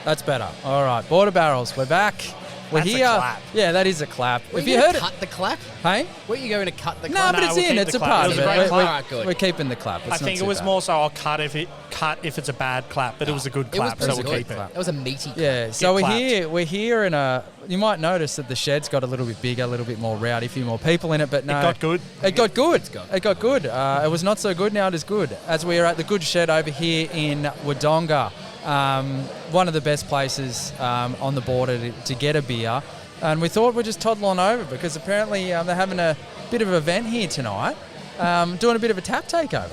That's better. All right, Border Barrels, we're back. We're That's a here. clap. Yeah, that is a clap. Were If you you going heard to it, cut the clap? hey? Were you going to cut the No, clap? but it's we'll in. keep It's the a clap. part It of was a it. great We're, clap. Alright, good. we're keeping the clap. It's I think not it was too more so I'll cut if it's a bad clap, but it was a good It was clap, pretty so we'll good. keep it. That was a meaty clap. Yeah, so Get we're here in a. You might notice that the shed's got a little bit bigger, a little bit more rowdy, a few more people in it, but no. It got good. It got good. It's got- It got good. It was not so good. Now it is good. As we are at the Good Shed over here in Wodonga, one of the best places on the border to get a beer. And we thought we'd just toddle on over because apparently they're having a bit of an event here tonight, doing a bit of a tap takeover.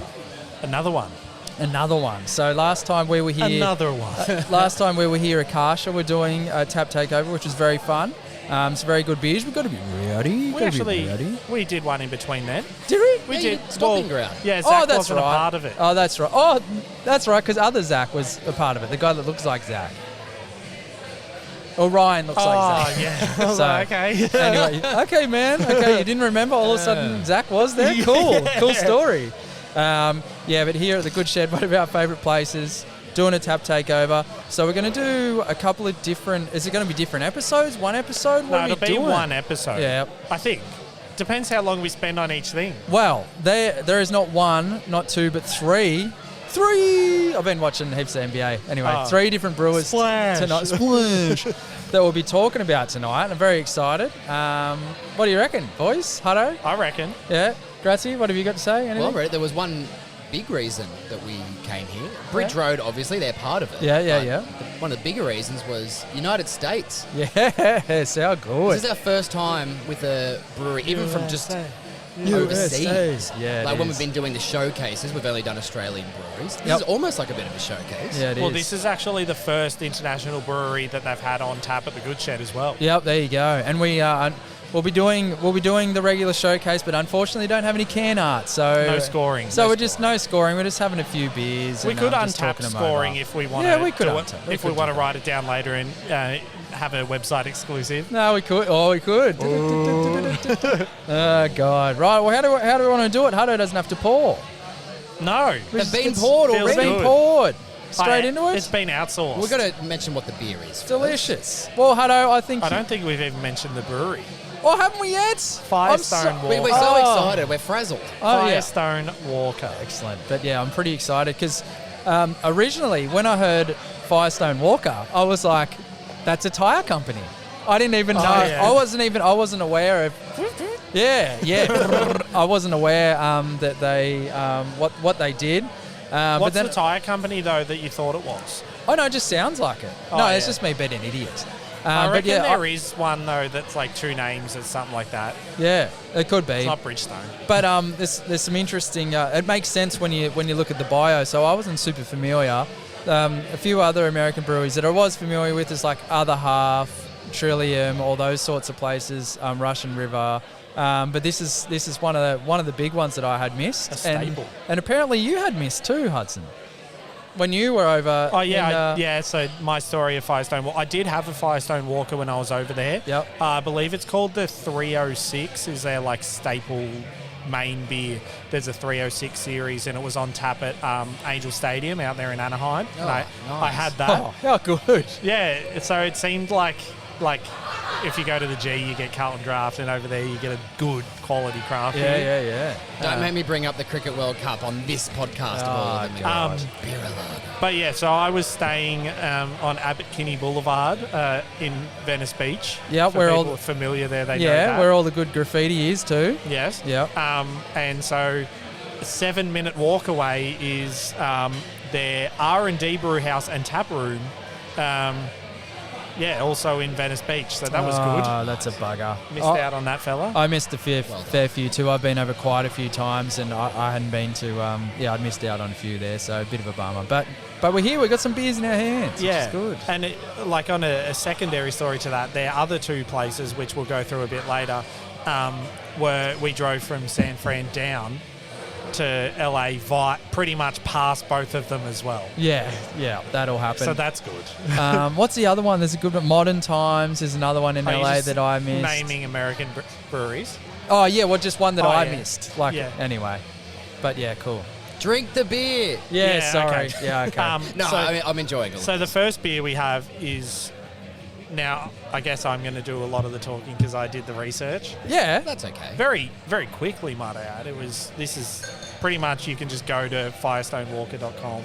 Another one. Another one. So last time we were here, Another one. last time we were here at Kasha, we're doing a tap takeover, which was very fun. Some very good beers. We've got to be rowdy. We did one in between then. Did we? We Yeah, did. stomping ground. Yeah, Zach that's wasn't right. a part of it. Oh, that's right. Oh, that's right, because other Zach was a part of it. The guy that looks like Zach. Or Ryan looks like Zach. Yeah. I was So- like, okay. Anyway, okay, man. Okay, you didn't remember. All of a sudden, Zach was there. Cool. Cool story. Yeah, but here at the Good Shed, one of our favourite places, doing a tap takeover. So we're going to do a couple of different. Is it going to be different episodes? One episode? What No, are we it'll be doing? one episode. Yeah. I think. Depends how long we spend on each thing. Well, there is not one, not two, but three. Three! I've been watching heaps of NBA. Anyway, Oh. 3 different brewers Splash. tonight. Splash! That we'll be talking about tonight. I'm very excited. What do you reckon, boys? Hutto? I reckon. Yeah? Grazie, what have you got to say? Anything? Well, there was one big reason that we came here. Bridge Road, obviously, they're part of it. Yeah. One of the bigger reasons was United States. Yes, how good. This is our first time with a brewery, even from just overseas. Yeah, Like it when is. we've been doing the showcases, we've only done Australian breweries. This Yep. is almost like a bit of a showcase. Yeah, it is. Well, this is actually the first international brewery that they've had on tap at the Good Shed as well. Yep, there you go. And we'll be doing the regular showcase, but unfortunately don't have any can art. So No scoring. So No we're just no scoring. We're just having a few beers. We and, could just untap talking them scoring over. if we want to. Yeah, we could do it, untap. We if we could want do to write it down later and have a website exclusive. No, we could. Oh, we could. Oh God! Right. Well, how do we want to do it? Hutto doesn't have to pour. No. They've been poured feels It's already. been good. poured straight I- into it. It's been outsourced. We've got to mention what the beer is. first. Delicious. Well, Hutto, I think. I don't think we've even mentioned the brewery. Oh, haven't we yet? Firestone Walker. We're so excited. We're frazzled. Oh, yeah. Firestone Walker. Excellent. But yeah, I'm pretty excited because originally when I heard Firestone Walker, I was like, "That's a tire company." I didn't even know. yeah. I wasn't aware of. Yeah. I wasn't aware that they what they did. But What's then, the tyre company, though, that you thought it was? oh no, it just sounds like it. Oh, No, it's yeah. just me being an idiot. I But reckon yeah, there is one, though, that's like 2 names or something like that. yeah, it could be. It's not Bridgestone. But there's some interesting. It makes sense when you look at the bio. So I wasn't super familiar. A few other American breweries that I was familiar with is like Other Half, Trillium, all those sorts of places. Russian River. But this is one of the big ones that I had missed. A staple. And apparently you had missed too, Hudson. When you were over. Oh, yeah. in, Yeah, so my story of Firestone Walker. I did have a Firestone Walker when I was over there. Yep. I believe it's called the 306 is their like staple main beer. There's a 306 series and it was on tap at Angel Stadium out there in Anaheim. Oh, And I nice. had that. Oh, how good. Yeah, so it seemed like if you go to the G, you get Carlton Draft, and over there you get a good quality craft beer. Yeah. Don't make me bring up the Cricket World Cup on this podcast of all of them. God. Beer lager. But yeah, so I was staying on Abbot Kinney Boulevard in Venice Beach. Yeah, For where people all- who are familiar there, they know Yeah, that. where all the good graffiti is too. Yes. Yeah. And so a 7-minute walk away is their R&D brew house and tap room. Also in Venice Beach. So that was good. That's a bugger. Missed Oh, out on that fella. I missed a fair done. few too. I've been over quite a few times, and I hadn't been to. I missed out on a few there, so a bit of a bummer. But we're here. We've got some beers in our hands, which is good. And like on a secondary story to that, their other 2 places, which we'll go through a bit later, were we drove from San Fran down to LA pretty much past both of them as well. Yeah, that'll happen. So that's good. What's the other one? There's a good one. Modern Times. There's another one in Are you LA just that I missed. naming American breweries. Oh yeah, well just one that Oh, I yeah. missed. Like Yeah. anyway, but yeah, cool. Drink the beer. Yeah, Yeah, sorry. okay. Yeah, okay. No, So- I'm enjoying it. So the first beer we have is... Now, I guess I'm going to do a lot of the talking because I did the research. yeah. That's okay. Very, very quickly, might I add. This is pretty much, you can just go to firestonewalker.com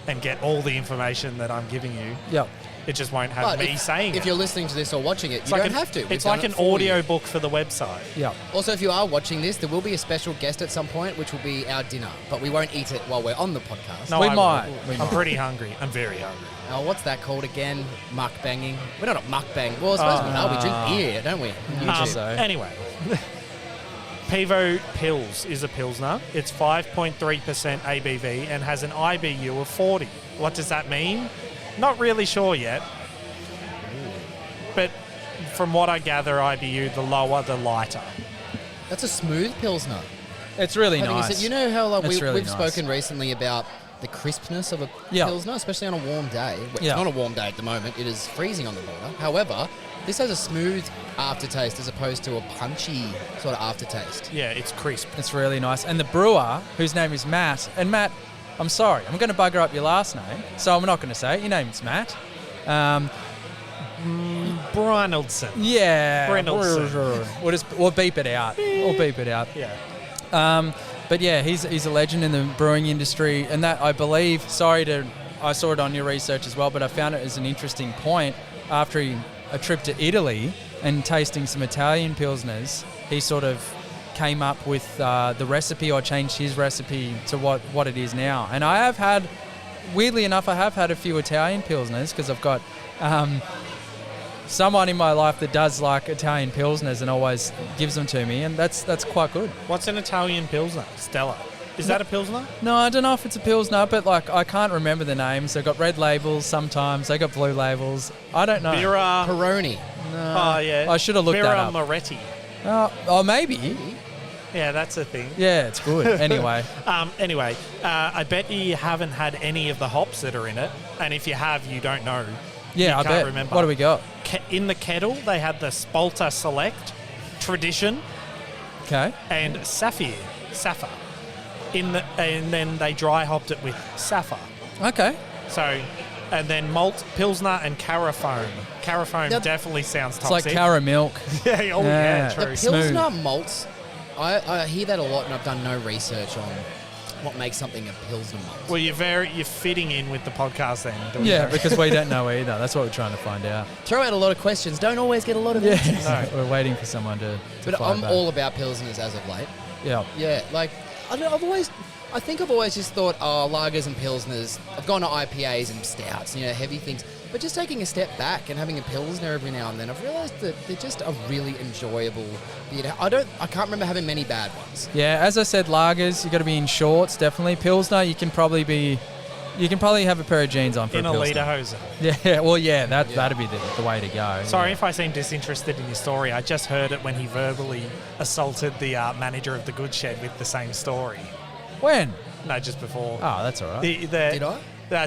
and get all the information that I'm giving you. Yep. It just won't have But me saying if it. you're listening to this or watching it, you don't have to. We've It's done like it an for audio you. book for the website. Yep. Also, if you are watching this, there will be a special guest at some point, which will be our dinner. But we won't eat it while we're on the podcast. No, We I might. will. We I'm might. pretty hungry. I'm very hungry. Oh, what's that called again? Mukbanging. We're not a mukbang. Well, I suppose we are. We drink beer, don't we? YouTube. So. Anyway, Pivo Pils is a Pilsner. It's 5.3% ABV and has an IBU of 40. What does that mean? Not really sure yet. But from what I gather, IBU, the lower, the lighter. That's a smooth Pilsner. It's really Having nice. said, you know how like, It's really we've nice. spoken recently about the crispness of a Yeah. Pilsner, especially on a warm day. Well, it's Yeah. not a warm day at the moment. It is freezing on the border. However, this has a smooth aftertaste as opposed to a punchy sort of aftertaste. Yeah, it's crisp. It's really nice. And the brewer, whose name is Matt, and Matt, I'm sorry, I'm going to bugger up your last name, so I'm not going to say it. Your name's Matt. Brynildson. Yeah. Brynildson. We'll beep it out. We'll beep it out. Yeah. But yeah, he's a legend in the brewing industry, and that I believe. I saw it on your research as well, but I found it as an interesting point. After a trip to Italy and tasting some Italian pilsners, he sort of came up with the recipe, or changed his recipe to what it is now. And I have had, weirdly enough, a few Italian pilsners because I've got someone in my life that does like Italian pilsners and always gives them to me, and that's quite good. What's an Italian Pilsner? Stella. Is that a Pilsner? No, I don't know if it's a pilsner, but like I can't remember the names. They've got red labels sometimes. They got blue labels. I don't know. Birra. Peroni. Oh, yeah. I should have looked that up. Moretti. Oh, maybe. Yeah, that's a thing. Yeah, it's good. Anyway, Anyway, I bet you haven't had any of the hops that are in it. And if you have, you don't know. yeah, I can't bet. remember. What do we got? In the kettle, they had the Spalter Select, Tradition, Okay. and Sapphire. And then they dry hopped it with Sapphire. Okay. So, and then malt, Pilsner, and Carafoam. Carafoam Yep. definitely sounds It's like toxic. Cara milk. Yeah, Yeah. true. The Smooth. Pilsner malts, I hear that a lot, and I've done no research on what makes something a Pilsner malt. Well, you're fitting in with the podcast then. don't Yeah, you? because we don't know either. That's what we're trying to find out. Throw out a lot of questions, don't always get a lot of Yeah. answers. No. We're waiting for someone to But fire I'm back. all about Pilsners as of late. Yeah. Yeah, like, I think I've always just thought, lagers and Pilsners. I've gone to IPAs and stouts, heavy things. But just taking a step back and having a Pilsner every now and then, I've realised that they're just a really enjoyable beer. I can't remember having many bad ones. Yeah, as I said, lagers, you got to be in shorts, definitely. Pilsner, you can probably have a pair of jeans on for In a a Pilsner. lederhosen. Yeah, well, yeah, that'd be the way to go. Sorry if I seem disinterested in your story. I just heard it when he verbally assaulted the manager of the Good Shed with the same story. When? No, just before. Oh, that's all right. Did I?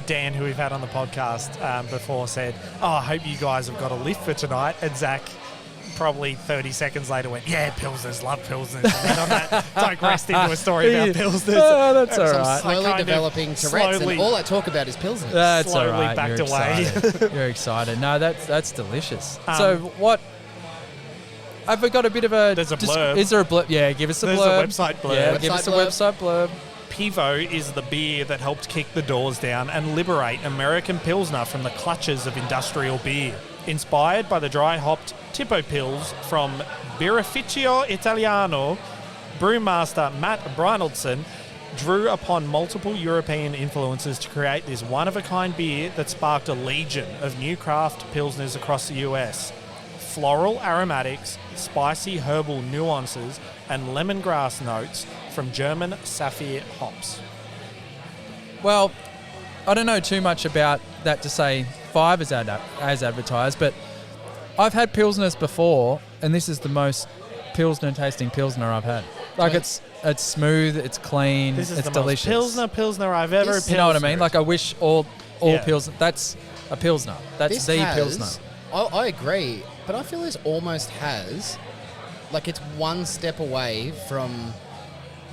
Dan, who we've had on the podcast before, said, I hope you guys have got a lift for tonight. And Zach, probably 30 seconds later, went, yeah, Pilsners, love Pilsners. And then on that, digressed into a story about Pilsners. Oh, that's all So I'm right. slowly kind of developing Tourette's, slowly- and all I talk about is Pilsners. That's all slowly right. backed You're away. excited. You're excited. No, that's delicious. So what? Have we got a bit of a? There's a blurb. Is there a blurb? Yeah, give us a There's a blurb. website blurb. Yeah, give us a website blurb. Pivo is the beer that helped kick the doors down and liberate American Pilsner from the clutches of industrial beer. Inspired by the dry-hopped Tipo Pils from Birrificio Italiano, brewmaster Matt Brynildson drew upon multiple European influences to create this one-of-a-kind beer that sparked a legion of new craft Pilsners across the US. Floral aromatics, spicy herbal nuances, and lemongrass notes from German Sapphire hops. Well, I don't know too much about that to say 5 as advertised, but I've had Pilsners before, and this is the most Pilsner tasting Pilsner I've had. Like it's smooth, it's clean, This is it's the delicious. most Pilsner I've ever This- You know what I mean? Pilsnered. Like I wish all Yeah. Pilsner. That's a Pilsner. That's This the has- Pilsner. I agree, but I feel this almost has, like it's one step away from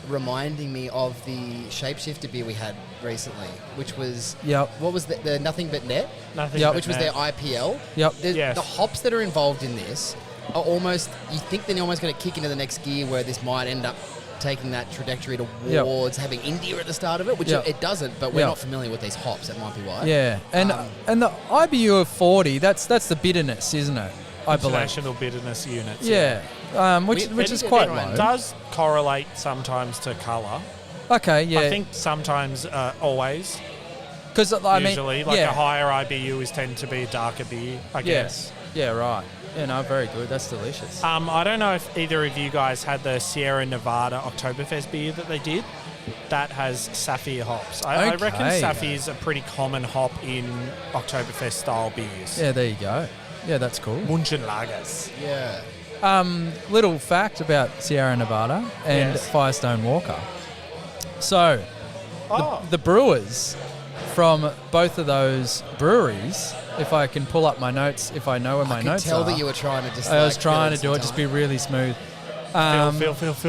reminding me of the Shapeshifter beer we had recently, which was Yep. what was the Nothing But Net, Nothing. Yep. but which was that. their IPL. Yep. Yes. The hops that are involved in this are almost, you think they're almost going to kick into the next gear where this might end up taking that trajectory towards having India at the start of it, which Yep. it doesn't, but we're Yep. not familiar with these hops. That might be why. Yeah, and the IBU of 40, that's the bitterness, isn't it? I believe. International bitterness units. Yeah, which is quite It low. does correlate sometimes to colour. Okay, yeah. I think sometimes, always. Because I mean, Usually, like yeah. a higher IBU tend to be a darker beer, I guess. Yeah, right. Yeah, no, very good. That's delicious. I don't know if either of you guys had the Sierra Nevada Oktoberfest beer that they did. That has Saphir hops. I reckon Okay. Saphir is a pretty common hop in Oktoberfest style beers. Yeah, there you go. Yeah, that's cool. Munchen Lagers. Yeah. Little fact about Sierra Nevada and Yes. Firestone Walker. So, Oh, the brewers from both of those breweries, if I can pull up my notes, if I know where my I notes could tell are. that you were trying to just. I was like, trying to fill do in it, some just be time. really smooth.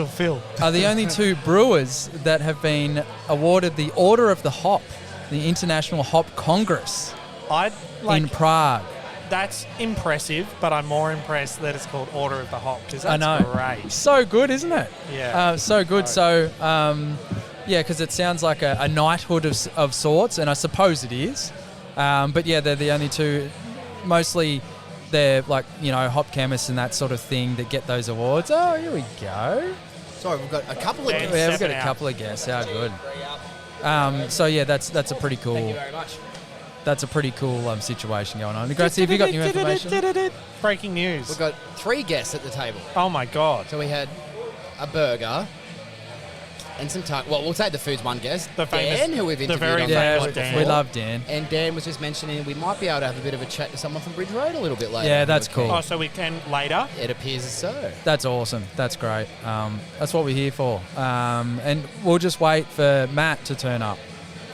Phil. Are the only two brewers that have been awarded the Order of the Hop, the International Hop Congress I'd like in Prague. that's impressive, but I'm more impressed that it's called Order of the Hop because I that's know. great. So good, isn't it? Yeah. So good. So, yeah, because it sounds like a knighthood of sorts, and I suppose it is. But yeah, they're the only two. Mostly, they're like, hop chemists and that sort of thing that get those awards. Oh, here we go. Sorry, we've got a couple of. Yeah, guests. Yeah, we've got stepping a out. couple of guests. How good. So yeah, that's a pretty cool. Thank you very much. That's a pretty cool situation going on. Gracie, have you got new information? Breaking news. We've got 3 guests at the table. Oh my god. So we had a burger and some well, we'll say the food's one guest. The famous- Dan, who we've the interviewed very on Yeah, famous the Dan. we love Dan. And Dan was just mentioning we might be able to have a bit of a chat to someone from Bridge Road a little bit later. Yeah, if that's we're keen. cool. Oh, so we can later. It appears so. That's awesome. That's great. That's what we're here for. And we'll just wait for Matt to turn up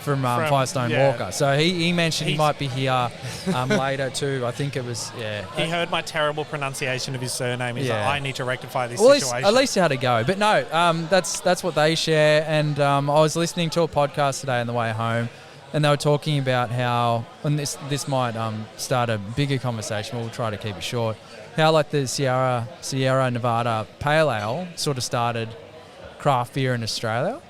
from Firestone yeah. Walker. So he mentioned he He's- might be here later too. I think it was, yeah. He heard my terrible pronunciation of his surname. He's Yeah. like, I need to rectify this Well, situation. at least you had a go. But no, that's what they share. And I was listening to a podcast today on the way home, and they were talking about how, and this might start a bigger conversation, but we'll try to keep it short, how like the Sierra Nevada Pale Ale sort of started craft beer in Australia.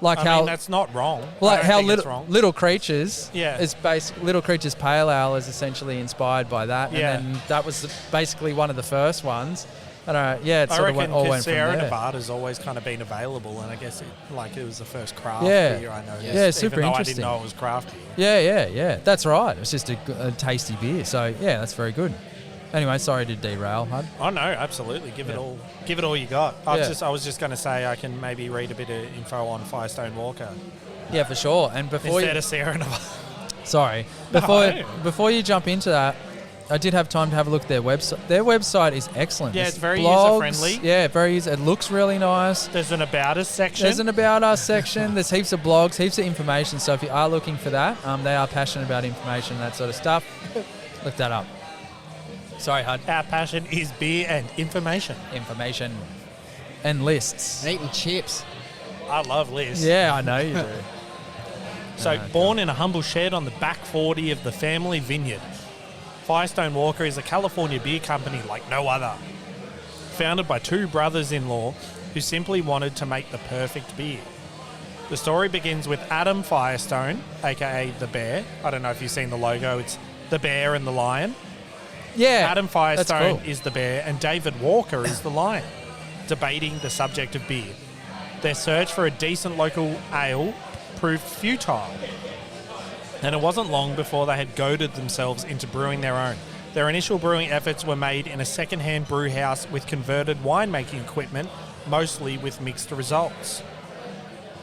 Like I how mean, that's not wrong. like I don't how think it's wrong. Little Creatures Yeah. is Little Creatures Pale Ale is essentially inspired by that. Yeah. And then that was basically one of the first ones. And it I sort of reckon all because went from Sierra there. Nevada's always kind of been available, and I guess it was the first craft Yeah. beer I noticed. Yeah, super even though interesting. I didn't know it was craft beer. Yeah. That's right. It's just a tasty beer. So yeah, that's very good. Anyway, sorry to derail, Hud. Oh no, absolutely. Give it all you got. I was just going to say I can maybe read a bit of info on Firestone Walker Yeah, for sure. And before instead of Sierra Nevada. sorry, No. before you jump into that, I did have time to have a look at their website. Their website is excellent. Yeah, There's it's very blogs. user-friendly. Yeah, very user. It looks really nice. There's an About Us section. There's an About Us section. There's heaps of blogs, heaps of information. So if you are looking for that, they are passionate about information, that sort of stuff. Look that up. Sorry, Hud. Our passion is beer and information. Information and lists. And eating chips. I love Liz. Yeah, I know you do. So, born in a humble shed on the back 40 of the family vineyard, Firestone Walker is a California beer company like no other. Founded by 2 brothers-in-law who simply wanted to make the perfect beer. The story begins with Adam Firestone, aka the Bear. I don't know if you've seen the logo. It's the bear and the lion. Yeah. Adam that's Firestone cool. is the bear and David Walker is the lion, debating the subject of beer. Their search for a decent local ale proved futile, and it wasn't long before they had goaded themselves into brewing their own. Their initial brewing efforts were made in a second-hand brew house with converted winemaking equipment, mostly with mixed results.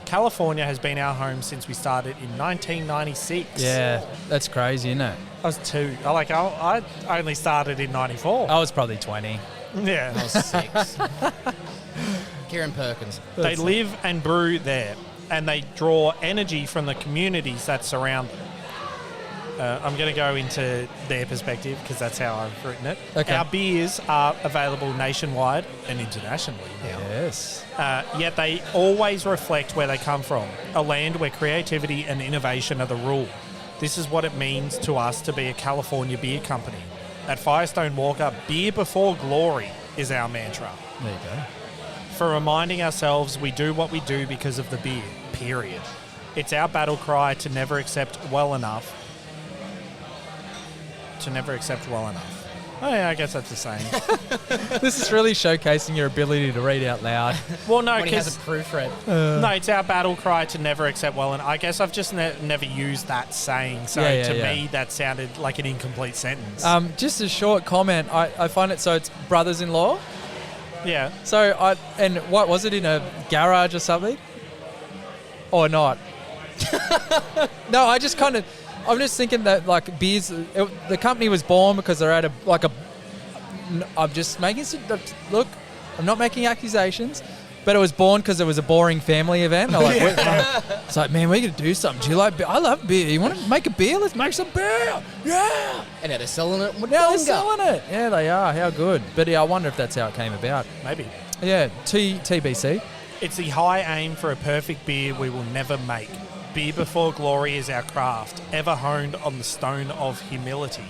California has been our home since we started in 1996. Yeah, that's crazy, isn't it? I was 2. I only started in 94. I was probably 20. Yeah. I was 6. Kieran Perkins. They live and brew there, and they draw energy from the communities that surround them. I'm going to go into their perspective because that's how I've written it. Okay. Our beers are available nationwide and internationally now. Yes. Yet they always reflect where they come from, a land where creativity and innovation are the rule. This is what it means to us to be a California beer company. At Firestone Walker, beer before glory is our mantra. There you go. For reminding ourselves we do what we do because of the beer, period. It's our battle cry to never accept well enough. To never accept well enough. Oh yeah, I guess that's the same. This is really showcasing your ability to read out loud. Well, no, When he has because a proofread. no, it's our battle cry to never accept well enough. I guess I've just never used that saying, so Yeah, to yeah. me that sounded like an incomplete sentence. Just a short comment. I find it so it's brothers-in-law. yeah. So what was it, in a garage or something? Or not? No, I'm just thinking that like beers, the company was born because they're at I'm just making look, I'm not making accusations, but it was born because it was a boring family event. They're like, it's like, man, we got to do something. Do you like beer? I love beer. You want to make a beer? Let's make some beer. Yeah. And now they're selling it with Now they're longer. selling it. Yeah, they are. How good. But yeah, I wonder if that's how it came about. Maybe. Yeah, TBC. It's the high aim for a perfect beer we will never make. Beer before glory is our craft, ever honed on the stone of humility.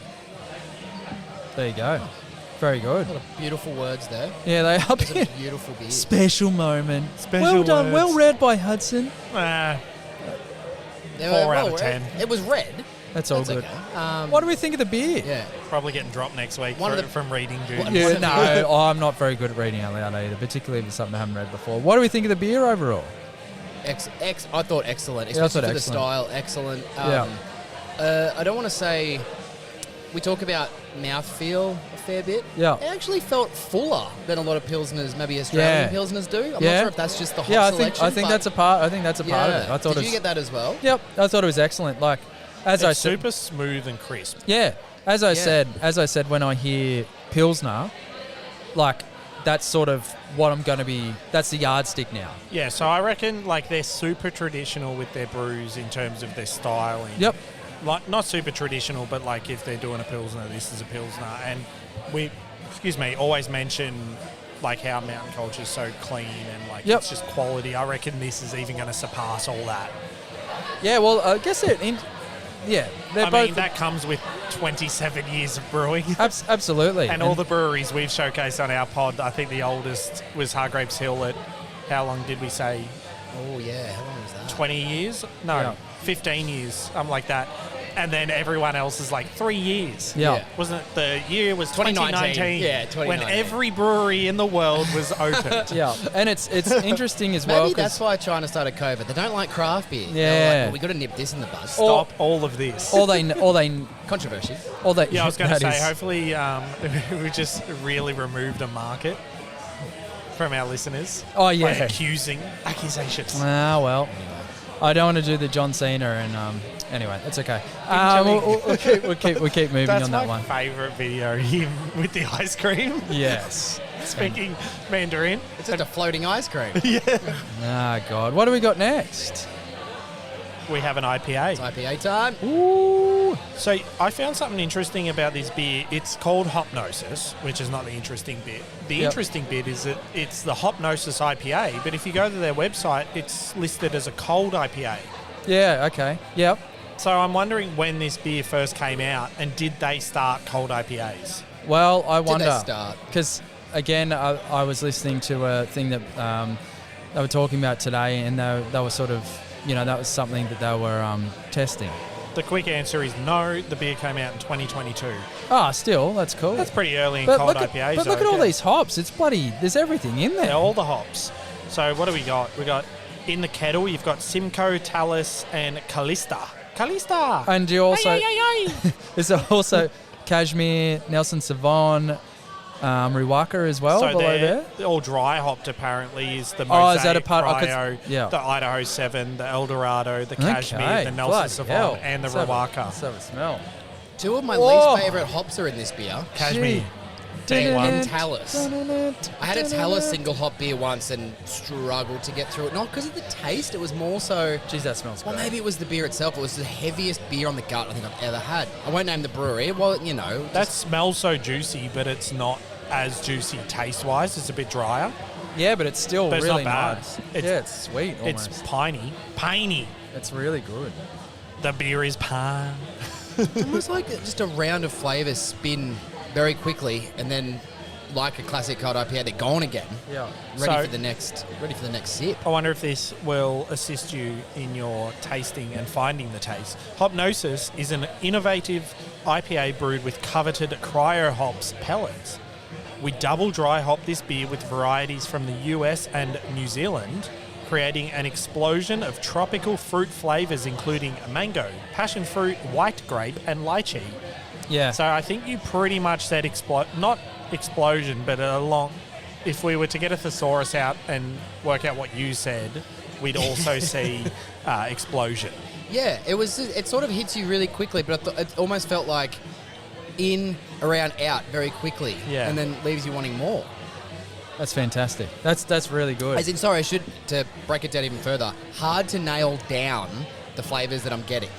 There you go. Very good. A lot of beautiful words there. Yeah, they are. It's a beautiful beer. Special moment. Special well done. words. Well read by Hudson. They 4 were out of well 10. read. It was red. That's all That's good. okay. What do we think of the beer? Yeah. Probably getting dropped next week One of the- from reading duties. One Yeah, of the- no, I'm not very good at reading out loud either, particularly if it's something I haven't read before. What do we think of the beer overall? I thought excellent, Yeah, I thought especially for the excellent. style. Excellent. I don't want to say we talk about mouthfeel a fair bit. Yeah. It actually felt fuller than a lot of pilsners, maybe Australian Yeah. pilsners do. I'm Yeah. not sure if that's just the hop Yeah, I selection. think but that's a part. I think that's a part of it. I thought Did it you was. get that as well? Yep, I thought it was excellent. Like, as I It's said, super smooth and crisp. yeah, as I Yeah. said, when I hear Pilsner, like that's sort of what I'm going to be. That's the yardstick now. Yeah, so I reckon like they're super traditional with their brews in terms of their styling. Yep. Like not super traditional, but like if they're doing a pilsner, this is a pilsner, and we, always mention like how mountain culture is so clean and like Yep. it's just quality. I reckon this is even going to surpass all that. Yeah, well, I guess it. Yeah, they're I both. mean, that comes with 27 years of brewing. Absolutely. And all the breweries we've showcased on our pod, I think the oldest was Hargraves Hill at, how long did we say? Oh, yeah. How long was that? 20 years? No, Yeah. 15 years, something like that. And then everyone else is like 3 years. Yeah. Yeah. Wasn't it? The year was 2019. 2019. Yeah, When 2019. every brewery in the world was opened. Yeah, and it's interesting as well. Maybe 'cause- that's why China started COVID. They don't like craft beer. Yeah. They're like, well, we got to nip this in the bud. Stop all of this. all they Controversy. Yeah, I was going to that say, is- hopefully we just really removed a market from our listeners. Oh, yeah. By accusations. Ah, well, I don't want to do the John Cena and anyway, it's okay. Chili. We'll keep moving That's on my that one. favourite video, him with the ice cream. Yes. Speaking Mandarin. It's just a floating ice cream. Ah, God. What do we got next? We have an IPA. It's IPA time. Ooh. So I found something interesting about this beer. It's called Hopnosis, which is not the interesting bit. The Yep. interesting bit is that it's the Hopnosis IPA, but if you go to their website, it's listed as a cold IPA. Yeah, okay. Yep. So I'm wondering when this beer first came out, and did they start cold IPAs? Well, I Did they wonder. start? Because, again, I was listening to a thing that they were talking about today, and they were sort of, that was something that they were testing. The quick answer is no. The beer came out in 2022. Ah, still, that's cool. That's pretty early in But cold look at, IPAs. but look though. at all Yeah. these hops. It's bloody, there's everything in Yeah, there. all the hops. So what do we got? We got in the kettle. You've got Simcoe, Talus, and Callista. And you also, Ay, ay, ay, ay. there's also Kashmir, Nelson Savon, Riwaka as well So below there. they're all dry hopped apparently is the Oh, Mosaic, is that a part- I could- Cryo, yeah. the Idaho 7, the Eldorado, the Kashmir, Okay, the bloody Nelson hell. Savon, and the Let's have a- Riwaka. Let's have a smell. Two of my Whoa. least favourite hops are in this beer. Kashmir. Day1. Talus. I had a Talus single hop beer once and struggled to get through it. Not because of the taste, it was more so... Jeez, that smells Well, great. maybe it was the beer itself. It was the heaviest beer on the gut I think I've ever had. I won't name the brewery. Well, you know. That smells so juicy, but it's not as juicy taste-wise. It's a bit drier. Yeah, but it's still But it's really not bad. nice. It's- It's sweet almost. It's piney. Piney. It's really good. The beer is pine. almost like just a round of flavours spin very quickly, and then, like a classic cold IPA, they're gone again. Yeah. Ready for the next sip. I wonder if this will assist you in your tasting and finding the taste. Hopnosis is an innovative IPA brewed with coveted cryo hops pellets. We double dry hop this beer with varieties from the US and New Zealand, creating an explosion of tropical fruit flavours including mango, passion fruit, white grape and lychee. Yeah. So I think you pretty much said not explosion, but if we were to get a thesaurus out and work out what you said, we'd also see explosion. Yeah, it sort of hits you really quickly, but it almost felt like in, around, out very quickly. Yeah. And then leaves you wanting more. That's fantastic. That's really good. As in, sorry, to break it down even further, hard to nail down the flavours that I'm getting.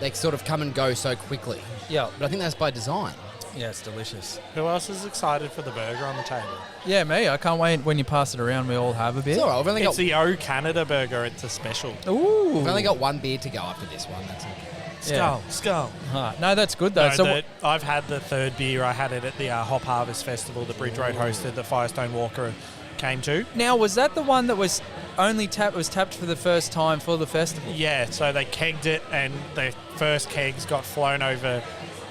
They sort of come and go so quickly. Yeah. But I think that's by design. Yeah, it's delicious. Who else is excited for the burger on the table? Yeah, me. I can't wait when you pass it around. We all have a bit. It's all right. We've only It's got, the O Canada burger. It's a special. Ooh. we've only got one beer to go after this one. That's okay. Skull. No, that's good though. No, So I've had the third beer. I had it at the Hop Harvest Festival that Bridge Road hosted, that Firestone Walker came to. now, was that the one that was only tapped for the first time for the festival? Yeah, so they kegged it, and the first kegs got flown over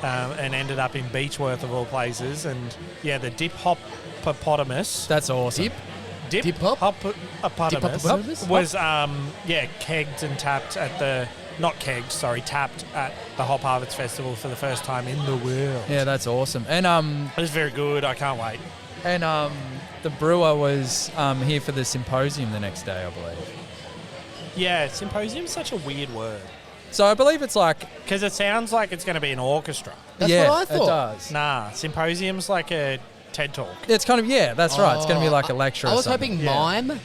and ended up in Beechworth of all places. And yeah, the Dip Hoppopotamus. That's awesome. Dip hop? Hoppopotamus was kegged and tapped at the tapped at the Hop Harvest Festival for the first time in the world. Yeah, that's awesome. And It was very good. I can't wait. the brewer was here for the symposium the next day, I believe. Yeah, symposium's such a weird word. So I believe it's like Because it sounds like it's going to be an orchestra. That's yeah, what I thought. it does. Nah, symposium's like a TED Talk. It's kind of that's right. It's going to be like a lecture. I or was something. hoping Yeah. mime.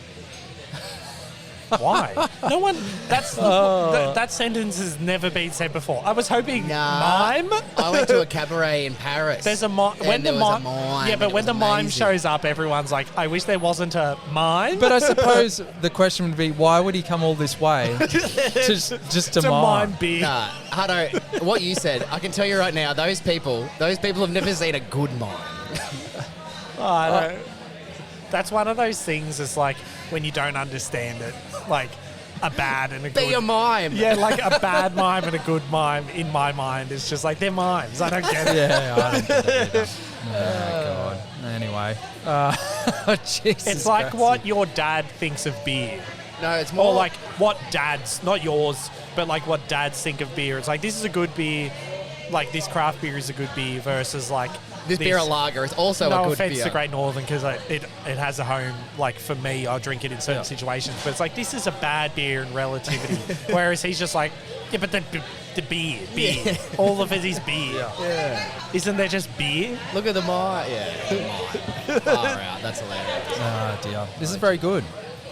Why? No one. That sentence has never been said before. I was hoping mime. I went to a cabaret in Paris. There's a mime. and there was a mime. Yeah, but and it when was the mime amazing. shows up, everyone's like, "I wish there wasn't a mime." But I suppose the question would be, why would he come all this way just to to mime? mime beer. Nah, Hutto, what you said, I can tell you right now, those people have never seen a good mime. I don't- That's one of those things. It's like when you don't understand it, like a bad and a good. Be a mime. Yeah, like a bad mime and a good mime in my mind is just like they're mimes. I don't get it. Yeah, I don't get that either. Oh, God. Anyway. Jesus It's like Christ. what your dad thinks of beer. No, it's more Or like what dads, not yours, but like what dads think of beer. It's like this is a good beer, like this craft beer is a good beer versus like this beer a lager is also no a good offense beer. to Great Northern because it has a home. Like for me, I'll drink it in certain situations, but it's like this is a bad beer in relativity. Whereas he's just like, yeah, but the beer, Yeah. all of it is beer. Yeah. Isn't there just beer? Look at the mime. Yeah. Far out. That's hilarious. Oh, dear. This is very good.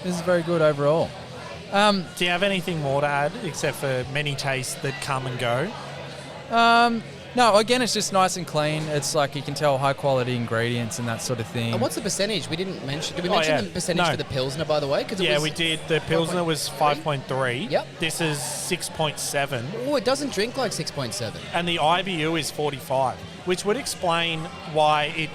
This is very good overall. Do you have anything more to add except for many tastes that come and go? No, again, it's just nice and clean. It's like you can tell high quality ingredients and that sort of thing. And what's the percentage? We didn't mention. Did we Oh, mention yeah. the percentage No. for the Pilsner, by the way? Cause it Yeah, was, we did. The Pilsner was 5.3. Yep. This is 6.7. Oh, it doesn't drink like 6.7. And the IBU is 45, which would explain why it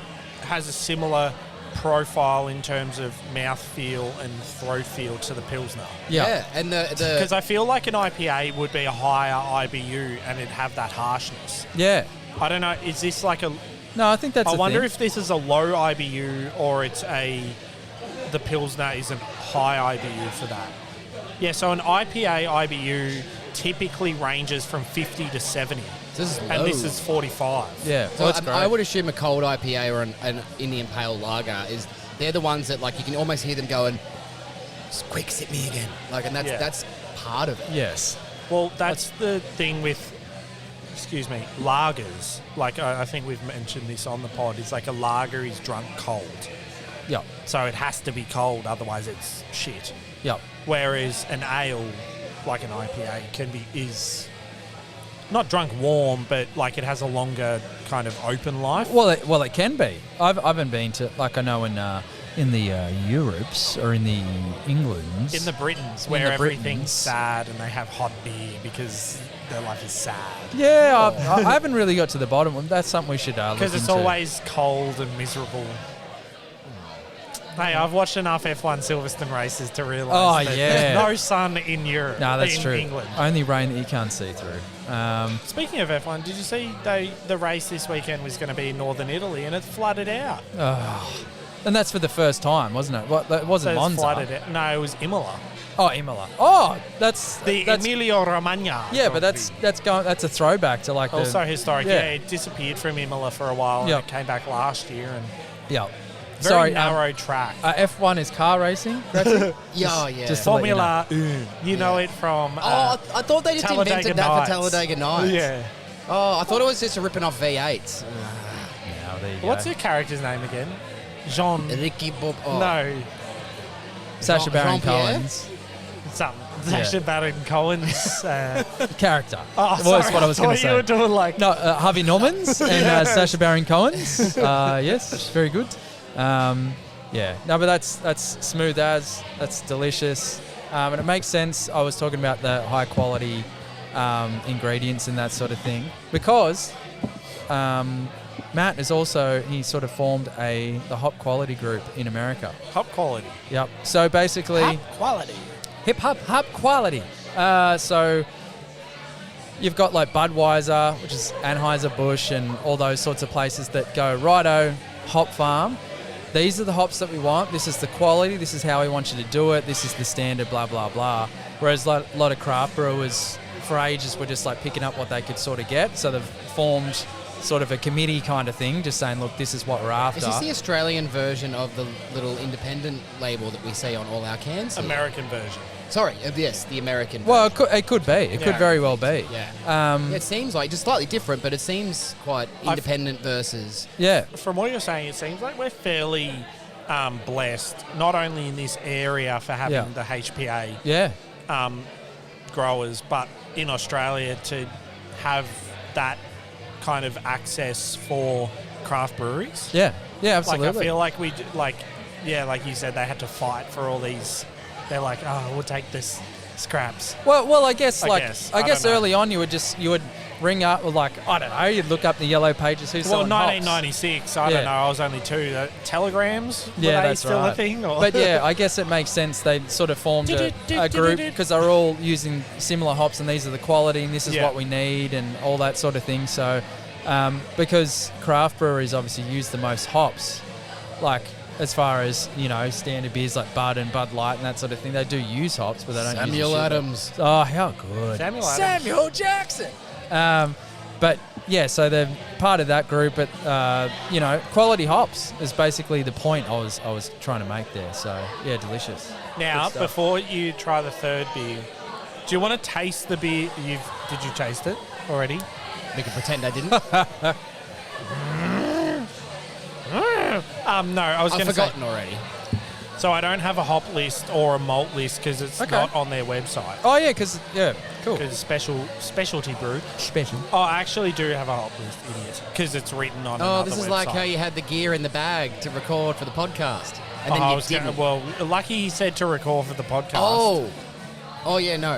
has a similar profile in terms of mouthfeel and throat feel to the Pilsner. Yeah. And the Because I feel like an IPA would be a higher IBU and it'd have that harshness. Yeah. I don't know. Is this like a... No, I think that's I the wonder thing. if this is a low IBU or it's the Pilsner is a high IBU for that. Yeah, so an IPA IBU typically ranges from 50 to 70. this is And low. this is 45. Yeah, So well, that's great. I would assume a cold IPA or an Indian Pale Lager they're the ones that like you can almost hear them going, quick, sip me again. Like, and that's part of it. Yes. Well, that's the thing with excuse me, lagers, like I think we've mentioned this on the pod, is like a lager is drunk cold. Yep. So it has to be cold, otherwise it's shit. Yep. Whereas an ale, like an IPA, is not drunk warm, but like it has a longer kind of open life. Well, it can be. I haven't been to, like, I know in the Europes or in the Englands. In the Britons, In where the everything's Britons. sad and they have hot beer because their life is sad. Yeah, I haven't really got to the bottom of it. That's something we should look Because it's into. always cold and miserable. Hey, I've watched enough F1 Silverstone races to realise that there's no sun in Europe. No, that's in true. England. Only rain that you can't see through. Speaking of F1, did you see the race this weekend was going to be in northern Italy and it flooded out? And that's for the first time, wasn't it? What, that wasn't So it's Monza. flooded out. No, it was Imola. Oh, Imola. Oh, that's Emilio Romagna. Yeah, but that's a throwback to like also the, historic. yeah. Yeah, it disappeared from Imola for a while Yep. and it came back last year. And Yeah. very Sorry, narrow track. F1 is car racing. Gretchen? Yeah. Just to let you know. Formula Un. You know it from. I thought they just Talladega invented that Nights. for Talladega Nights. Yeah. Oh, I thought it was just a ripping off V8s. No, there you What's go. your character's name again? Jean. Ricky Bob. Oh. No. Sacha Baron Jean-Pierre? Cohen's Something. Yeah. Sacha Baron Cohen's. character. Oh, was sorry, what I was going to thought you were say. doing like. No, Harvey Norman's and Sacha Baron Cohen's. Yes, very good. Yeah, no, but that's smooth as. That's delicious, and it makes sense. I was talking about the high quality ingredients and that sort of thing because Matt is also, he sort of formed the hop quality group in America. Hop quality. Yep. So basically, Hop quality. hip hop quality. So you've got like Budweiser, which is Anheuser-Busch, and all those sorts of places that go, righto, hop farm. These are the hops that we want. This is the quality. This is how we want you to do it. This is the standard, blah, blah, blah. Whereas a lot of craft brewers for ages were just like picking up what they could sort of get. So they've formed sort of a committee kind of thing, just saying, look, this is what we're after. Is this the Australian version of the little independent label that we see on all our cans? here? American version. Sorry, yes, the American Well, version. it could be. It could Yeah. very well be. Yeah. It seems like just slightly different, but it seems quite independent versus... Yeah. From what you're saying, it seems like we're fairly blessed, not only in this area for having Yeah. the HPA Yeah. growers, but in Australia to have that kind of access for craft breweries. Yeah. Yeah, absolutely. Like I feel like like you said, they had to fight for all these. They're like, oh, we'll take this scraps. Well, I guess I guess. I don't know. early on you would ring up, like, I don't know, you'd look up the yellow pages. Who's Well, selling hops? 1996. I Yeah. don't know. I was only 2. Telegrams. Were Yeah, they that's still right. a thing? Or? But yeah, I guess it makes sense. They sort of formed a group because they're all using similar hops, and these are the quality, and this is Yeah. what we need, and all that sort of thing. So, because craft breweries obviously use the most hops, like as far as standard beers like Bud and Bud Light and that sort of thing, they do use hops, but they don't. Samuel use a shit. Adams. Oh, how good! Samuel Jackson. But yeah, so they're part of that group. But quality hops is basically the point I was trying to make there. So yeah, delicious. Now, Good stuff. before you try the third beer, do you want to taste the beer? Did you taste it already? We can pretend I didn't. No, I was I've going to say. forgotten already. So I don't have a hop list or a malt list because it's Okay. not on their website. Oh yeah, cool. Because it's specialty brew. Special. Oh, I actually do have a hop list, idiot. Because it's written on another This is website. like how you had the gear in the bag to record for the podcast. And then I you was didn't. well, lucky he said to record for the podcast. Oh, yeah, no.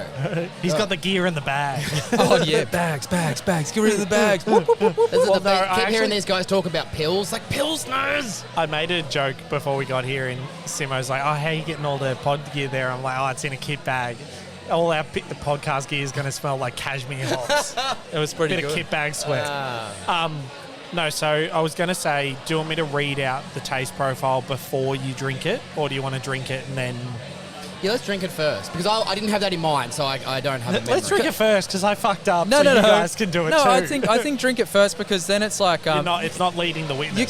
He's got the gear in the bag. Oh yeah, bags. Get rid of the bags. Whoop, whoop, whoop, whoop. This is Well, the no, thing. I Keep hearing actually- these guys talk about pills, like Pilsners. I made a joke before we got here, and Simo's like, "Oh, how are you getting all the pod gear there?" I'm like, "Oh, it's in a kit bag. All our the podcast gear is going to smell like cashmere hops." It was pretty Bit good. of kit bag sweat. No, so I was going to say, do you want me to read out the taste profile before you drink it, or do you want to drink it and then? Yeah, let's drink it first. Because I didn't have that in mind, so I don't have a memory. Let's drink it first because I fucked up. No, so no, you no. guys can do it no, too. I think drink it first because then it's like It's not leading the witness. you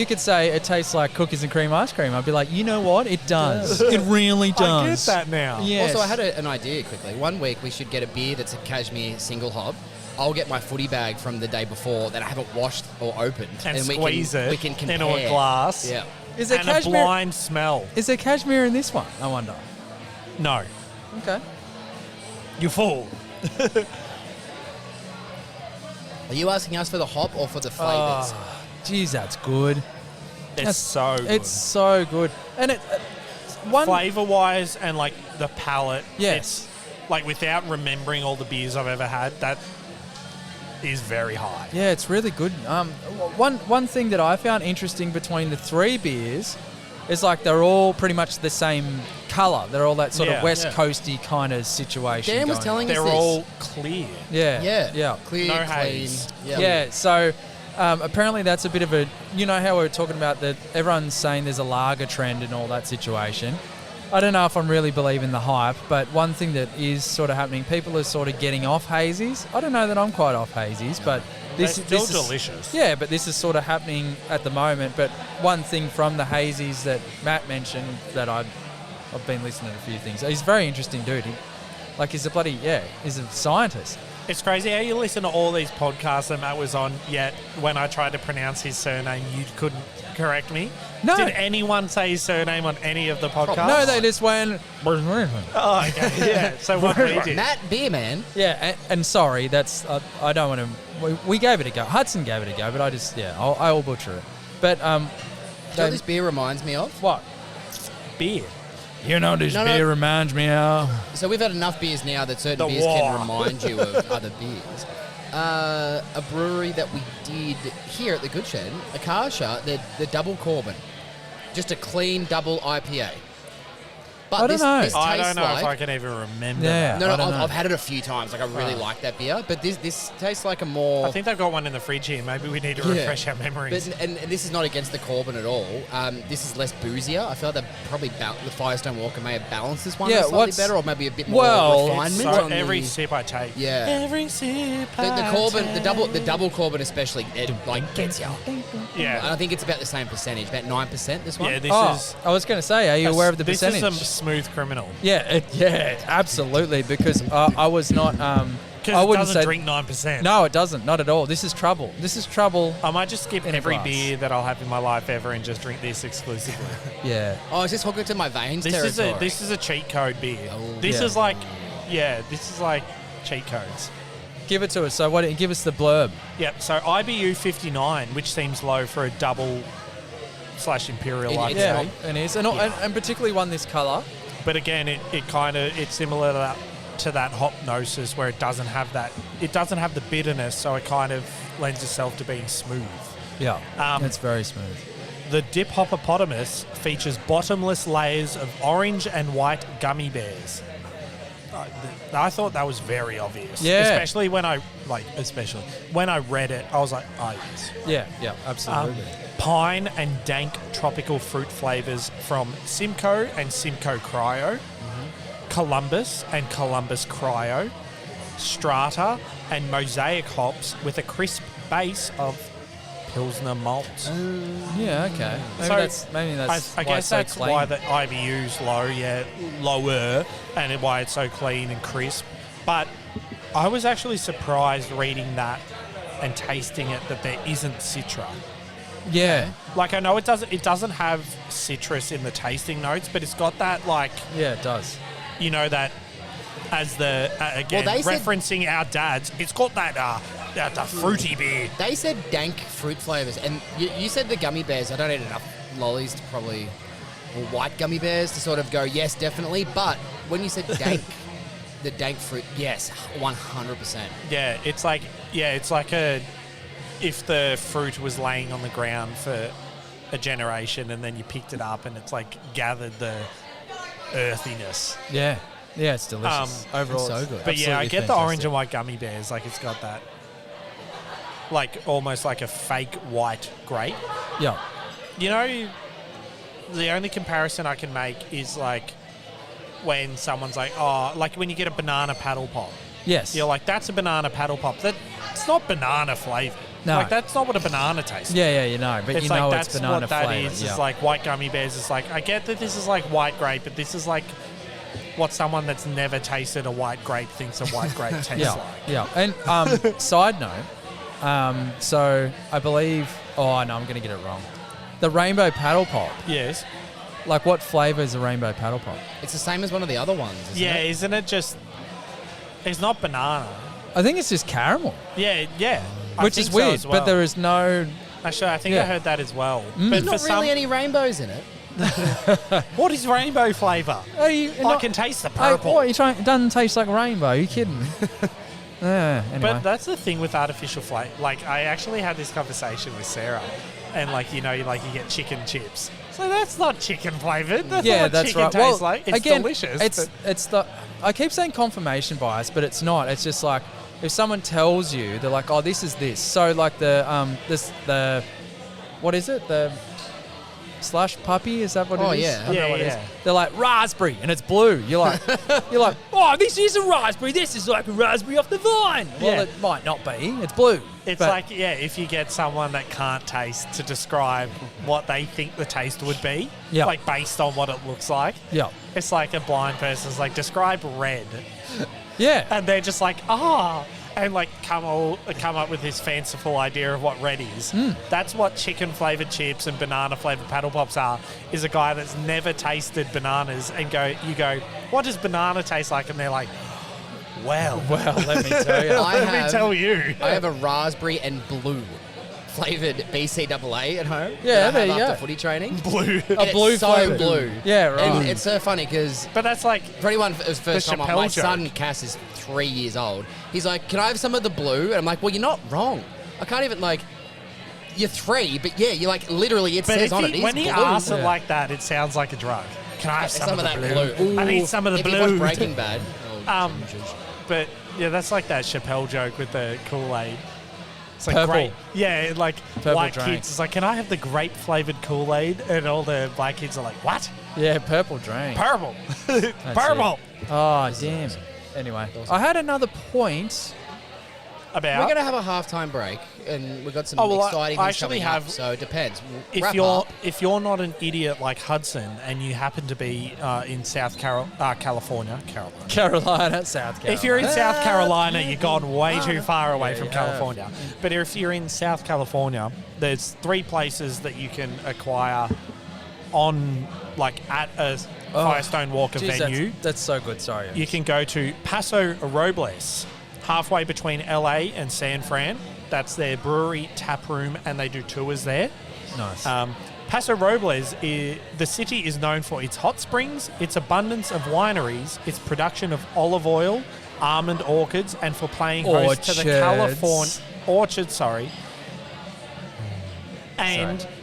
could say it tastes like cookies and cream ice cream. I'd be like, you know what? It does. It really I get does. that now. Yes. Also, I had an idea quickly. One week we should get a beer that's a cashmere single hop, I'll get my footy bag from the day before that I haven't washed or opened, And we squeeze can, it we can compare. into a glass. Yeah. Is there And a cashmere? blind smell. Is there cashmere in this one? I wonder. No. Okay. You fool. Are you asking us for the hop or for the flavours? Geez, that's good. It's so good. It's so good. And it one Flavor-wise and, like, the palate. Yes. It's, like, without remembering all the beers I've ever had, that is very high. Yeah, it's really good. One thing that I found interesting between the 3 beers is like they're all pretty much the same colour. They're all that sort of West Coasty kind of situation. Dan was going telling on. us They're this. all clear. Yeah. Clear, No clean. haze. Yeah. So apparently that's a bit of a, you know how we were talking about that everyone's saying there's a lager trend and all that situation. I don't know if I'm really believing the hype, but one thing that is sort of happening, people are sort of getting off hazies. I don't know that I'm quite off hazies, but this They're is still delicious. Yeah, but this is sort of happening at the moment. But one thing from the hazies that Matt mentioned that I've been listening to a few things. He's a very interesting dude. He's he's a scientist. It's crazy how you listen to all these podcasts that Matt was on, yet when I tried to pronounce his surname, you couldn't correct me. No. Did anyone say his surname on any of the podcasts? No, they just went. Oh, okay. Yeah. So what we did. Matt Beerman. Yeah, and sorry, that's I don't want to. We gave it a go. Hudson gave it a go, but I'll butcher it. But Do you know what this beer reminds me of? what? Beer. You know, this No, beer no. reminds me of. So we've had enough beers now that certain The beers war. can remind you of other beers. A brewery that we did here at the Good Shed, Akasha, the Double Corbin. Just a clean double IPA. But I don't know. This I tastes don't know if I like... can even remember. Yeah. that. No, I don't I've know. had it a few times. Like, I really like that beer. But this tastes like a more... I think they've got one in the fridge here. Maybe we need to Yeah. refresh our memories. But, and this is not against the Corbin at all. This is less boozier. I feel like the Firestone Walker may have balanced this one Yeah, slightly what's- better, or maybe a bit more Well, refinement. so on every the, sip I take. Yeah. Every sip the I Corbin, take. the double Corbin especially, it like gets you. And Yeah. I think it's about the same percentage, about 9%. This one. Yeah, this is... I was going to say, are you aware of the this percentage? is a smooth criminal. Yeah, absolutely. Because I was not. I Because it wouldn't doesn't say. drink 9%. No, it doesn't. Not at all. This is trouble. This is trouble. I might just skip In a every glass. beer that I'll have in my life ever and just drink this exclusively. Yeah. Oh, is this hooking to my veins This territory? is a cheat code beer. Oh. This Yeah. is like, this is like cheat codes. Give it to us. So give us the blurb. Yep. So IBU 59, which seems low for a double / imperial It's IPA. Yeah, it is, and particularly one this colour. But again, it's similar to that hopnosis where it doesn't have the bitterness, so it kind of lends itself to being smooth. Yeah, Um, it's very smooth. The Dip Hoppopotamus features bottomless layers of orange and white gummy bears. I thought that was very obvious. Yeah. Especially when I read it, I was like, oh yes. Yeah, absolutely. Pine and dank tropical fruit flavors from Simcoe and Simcoe Cryo, Columbus and Columbus Cryo, Strata and Mosaic hops with a crisp base of Pilsner malt. Yeah, okay. Maybe that's. I why guess it's so that's clean. why the IBU's lower, and why it's so clean and crisp. But I was actually surprised reading that and tasting it that there isn't Citra. Yeah, Like, I know it doesn't have citrus in the tasting notes, but it's got that, like, yeah, it does. you know, that as the again Well, they said- referencing our dads, it's got that the fruity beer. They said dank fruit flavors, and you said the gummy bears. I don't eat enough lollies to probably, or white gummy bears to sort of go, yes, definitely. But when you said dank, the dank fruit, yes, 100%. Yeah, it's like if the fruit was laying on the ground for a generation and then you picked it up and it's like gathered the earthiness. Yeah, it's delicious. Overall, so it's good. But yeah, I absolutely get the orange fantastic. and white gummy bears. Like, it's got that, like, almost like a fake white grape. Yeah, You know, the only comparison I can make is like when someone's like, oh, like when you get a banana paddle pop. yes. You're like, that's a banana paddle pop. It's not banana flavored. No. Like, that's not what a banana tastes like. Yeah, you know, but It's you like, know that's it's banana what that flavour. is. Yeah. It's like white gummy bears. It's like, I get that this is like white grape, but this is like what someone that's never tasted a white grape thinks a white grape tastes like. Yeah. And side note, so I believe, I'm going to get it wrong. The Rainbow Paddle Pop. Yes. Like, what flavour is a Rainbow Paddle Pop? It's the same as one of the other ones, isn't it? Isn't it just... It's not banana. I think it's just caramel. Yeah. Which is weird, as well. but there is no... Actually, I think I heard that as well. But There's for not really any rainbows in it. What is rainbow flavour? I can taste the purple. What, it doesn't taste like rainbow. Are you kidding? Anyway. But that's the thing with artificial flavour. Like, I actually had this conversation with Sarah, and you get chicken chips. So that's not chicken flavoured. That's not what chicken tastes like. It's delicious. It's the... I keep saying confirmation bias, but it's not. It's just like, if someone tells you, they're like, oh, this is this. So like the what is it? The slush puppy? Is that what it is? Yeah. I don't know what it is. Yeah. They're like raspberry, and it's blue. You're like, oh, this isn't raspberry. This is like a raspberry off the vine. Well, it might not be. It's blue. It's if you get someone that can't taste to describe what they think the taste would be, based on what it looks like. Yeah. It's like a blind person's like, describe red. Yeah. And they're just like, and come up with this fanciful idea of what red is. That's what chicken flavoured chips and banana flavoured paddle pops are, is a guy that's never tasted bananas and you go, what does banana taste like? And they're like, well, let me tell you. let me tell you. I have a raspberry and blue flavoured BCAA at home. Yeah, that I there you have go. after footy training. Blue. And blue it's so flavoured. blue. Yeah, right. And it's so funny because But that's like... for anyone, it was the first The time. Chappelle My joke. son Cass is 3 years old. He's like, "Can I have some of the blue?" And I'm like, "Well, you're not wrong. I can't even You're 3, but yeah, you're like literally. It But says on it. when he blue. asks it like that, it sounds like a drug. Can I have some of that the blue? I need some of the if you blue. watch Breaking Bad. But yeah, that's like that Chappelle joke with the Kool-Aid. It's like Purple. grape. Yeah, like Purple white drink. kids. It's like, can I have the grape flavored Kool-Aid? And all the black kids are like, what? Yeah, purple drink. Purple. Purple. Oh, damn. Anyway, I had another point. About We're going to have a halftime break, and we've got some Oh, well, exciting I things actually coming up, have- so it depends. if you're not an idiot like Hudson and you happen to be in California. Carolina, South Carolina. If you're in South Carolina, you've gone way too far away from California. But if you're in South California, there's 3 places that you can acquire at a Firestone Walker venue. That's so good. Sorry. You can go to Paso Robles, halfway between LA and San Fran. That's their brewery, tap room, and they do tours there. Nice. Paso Robles, the city is known for its hot springs, its abundance of wineries, its production of olive oil, almond orchards, and for playing host to the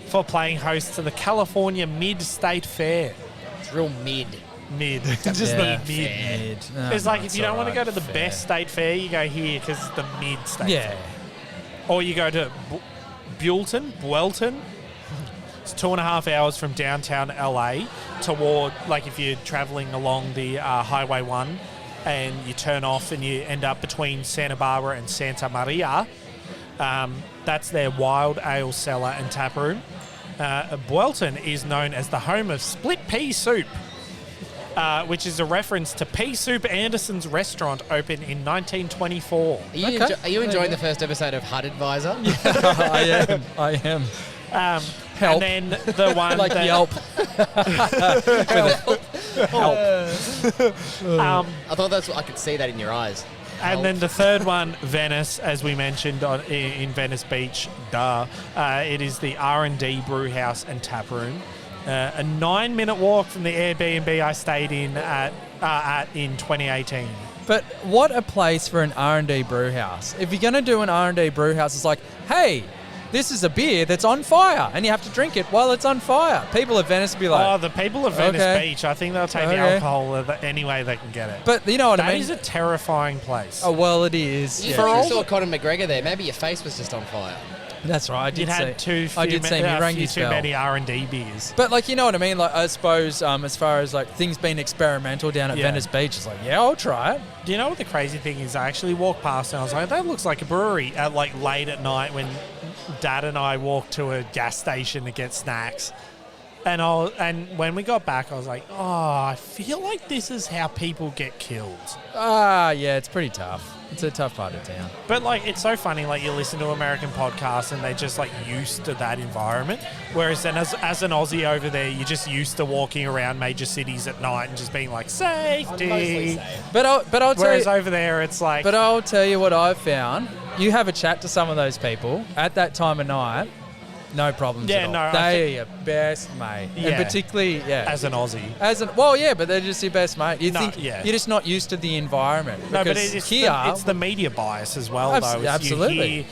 for playing host to the California Mid-State Fair. It's real mid. Just Yeah. the mid. It's like if you don't want to go to the best state fair, you go here because it's the mid-state fair. Or you go to Buellton. It's 2.5 hours from downtown LA toward, if you're traveling along the Highway 1 and you turn off and you end up between Santa Barbara and Santa Maria. That's their wild ale cellar and tap room. Buellton is known as the home of split pea soup, which is a reference to Pea Soup Anderson's restaurant opened in 1924. Are you enjoying the first episode of HUD Advisor? I am. And Help. then the one Like that, Yelp. I thought that's what I could see that in your eyes. and then the third one, Venice, as we mentioned in Venice Beach. It is the R&D Brew House and Tap Room. A 9-minute walk from the Airbnb I stayed in in 2018. But what a place for an R&D brew house. If you're going to do an R&D brew house, it's like, hey, this is a beer that's on fire, and you have to drink it while it's on fire. People of Venice will be like... the people of Venice Beach, I think they'll take the alcohol any way they can get it. But you know what I That mean? is a terrifying place. Oh, well, it is. You Yeah. saw Conor McGregor there. Maybe your face was just on fire. That's right. I did You'd had see Mirangi's too bell. many R&D beers. But, you know what I mean? I suppose as far as, things being experimental down at Venice Beach, it's like, yeah, I'll try it. Do you know what the crazy thing is? I actually walked past and I was like, that looks like a brewery at late at night when Dad and I walked to a gas station to get snacks. And when we got back, I was like, I feel like this is how people get killed. Yeah, it's pretty tough. It's a tough part of town. But, like, it's so funny, like, you listen to American podcasts and they're just, like, used to that environment. Whereas then as an Aussie over there, you're just used to walking around major cities at night and just being like, safety. But I'll tell Whereas you, over there, it's like... But I'll tell you what I've found. You have a chat to some of those people at that time of night, no problems at all. No, they are your best mate. Yeah. And particularly, as an Aussie. But they're just your best mate. You're just not used to the environment. No, but it's the media bias as well, though. Absolutely.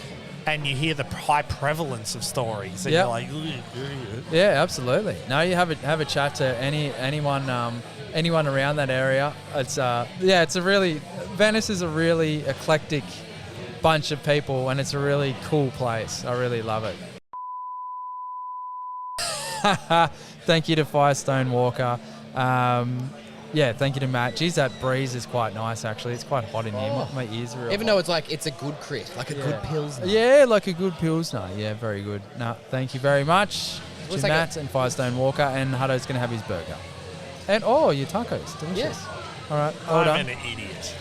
You hear the high prevalence of stories, and you're like, yeah, absolutely. No, you have a chat to anyone around that area. Venice is a really eclectic bunch of people, and it's a really cool place. I really love it. Thank you to Firestone Walker. Thank you to Matt. Geez, that breeze is quite nice, actually. It's quite hot in here. My ears are real Even hot. though it's a good crisp, like a good Pilsner. Yeah, like a good Pilsner. Yeah, very good. No, thank you very much to Matt and Firestone Walker. And Hutto's going to have his burger. And, your tacos. Delicious. Yes. All right, well done. I'm an idiot.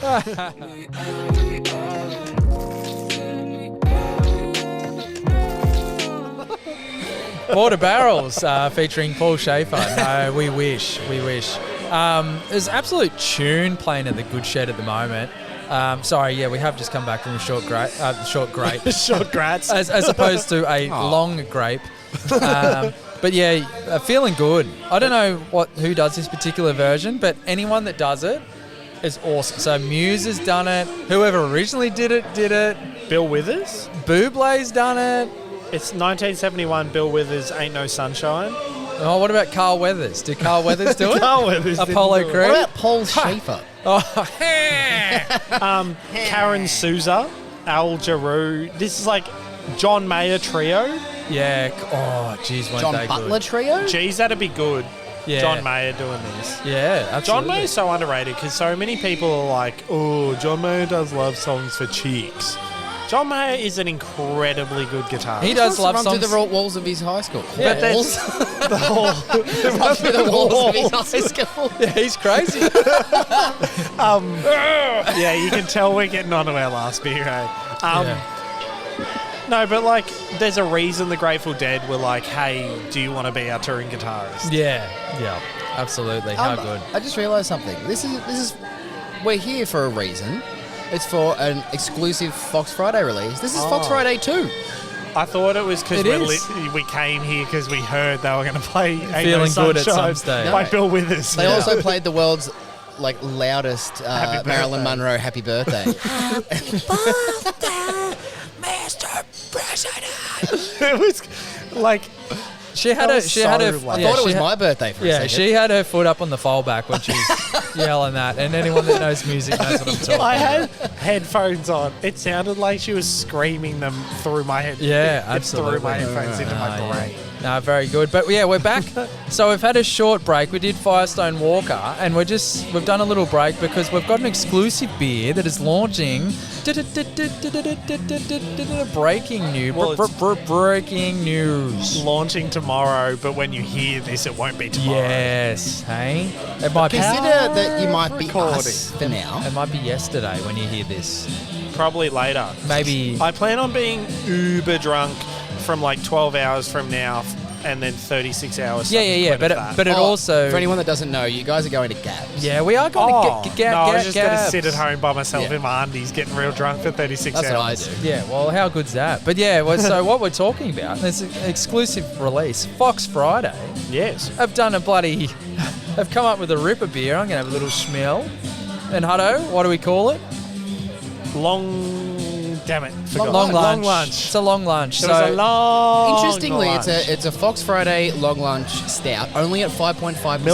Water Barrels featuring Paul Schaefer. No, we wish. There's absolute tune playing at the Good Shed at the moment. We have just come back from a short grape. Short grats. as opposed to a long grape. Feeling good. I don't know who does this particular version, but anyone that does it is awesome. So Muse has done it. Whoever originally did it. Bill Withers? Bublé's done it. It's 1971, Bill Withers, Ain't No Sunshine. Oh, what about Carl Weathers? Did Carl Weathers do it? Carl Weathers Apollo Creed? What about Paul Schaefer? Karen Souza, Al Jarreau. This is like John Mayer trio. Yeah. Oh, geez, weren't John they Butler good? trio? Geez, that'd be good. Yeah. John Mayer doing this. Yeah, absolutely. John Mayer's so underrated because so many people are like, John Mayer does love songs for chicks. John Mayer is an incredibly good guitarist. He does love songs. Run through the walls of his high school. Yeah, Run through the walls of his high school. Yeah, he's crazy. Yeah, you can tell we're getting on to our last beer, eh? No, but like, there's a reason the Grateful Dead were like, hey, do you want to be our touring guitarist? Yeah, absolutely. How good. I just realised something. This is we're here for a reason. It's for an exclusive Fox Friday release. This is Fox Friday 2. I thought it was because we came here because we heard they were going to play Ain't No Sunshine good at some stage. by Bill Withers. They also played the world's loudest Marilyn Monroe Happy Birthday. Happy birthday, Mr. President. It was like... She had her. I thought it was my birthday for a second. She had her foot up on the foldback when she's yelling that. And anyone that knows music knows what I'm talking about. I had headphones on. It sounded like she was screaming them through my head. Yeah, absolutely. Through my headphones into my brain. No, very good. But we're back. So we've had a short break. We did Firestone Walker, and we've done a little break because we've got an exclusive beer that is launching. Breaking news. Launching tomorrow, but when you hear this, it won't be tomorrow. Yes, hey. It might be. Consider that you might be recording us for now. It might be yesterday when you hear this. Probably later. Maybe. I plan on being uber drunk from like 12 hours from now and then 36 hours. Yeah. But it also... For anyone that doesn't know, you guys are going to Gabs. Yeah, we are going to Gabs. No, I was just going to sit at home by myself in my undies getting real drunk for 36 That's hours. what I do. Yeah, well, how good's that? But so what we're talking about, there's an exclusive release, Fox Friday. Yes. I've come up with a ripper beer. I'm going to have a little smell. And Hutto, what do we call it? Damn it. Long lunch. It's a long lunch. It was a long Interestingly, lunch. it's a Fox Friday long lunch stout, only at 5.5%.